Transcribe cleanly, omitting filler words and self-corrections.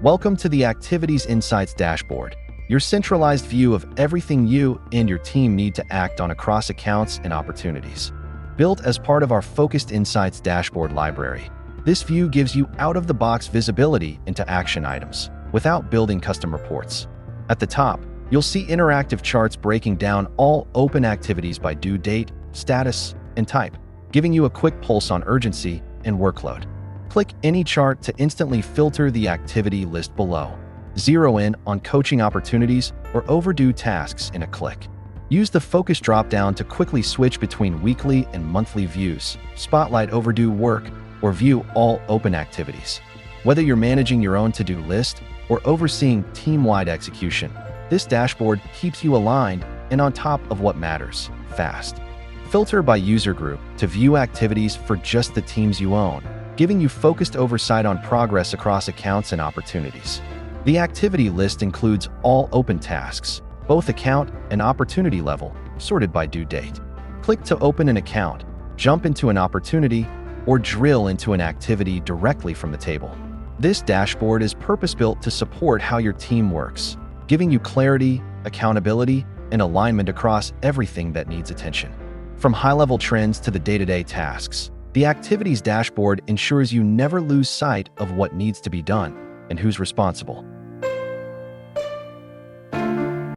Welcome to the Activities Insights dashboard, your centralized view of everything you and your team need to act on across accounts and opportunities. Built as part of our Focused Insights dashboard library, this view gives you out-of-the-box visibility into action items without building custom reports. At the top, you'll see interactive charts breaking down all open activities by due date, status, and type, giving you a quick pulse on urgency and workload. Click any chart to instantly filter the activity list below. Zero in on coaching opportunities or overdue tasks in a click. Use the Focus dropdown to quickly switch between weekly and monthly views, spotlight overdue work, or view all open activities. Whether you're managing your own to-do list or overseeing team-wide execution, this dashboard keeps you aligned and on top of what matters, fast. Filter by user group to view activities for just the teams you own, giving you focused oversight on progress across accounts and opportunities. The activity list includes all open tasks, both account and opportunity level, sorted by due date. Click to open an account, jump into an opportunity, or drill into an activity directly from the table. This dashboard is purpose-built to support how your team works, giving you clarity, accountability, and alignment across everything that needs attention. From high-level trends to the day-to-day tasks, the Activities dashboard ensures you never lose sight of what needs to be done and who's responsible.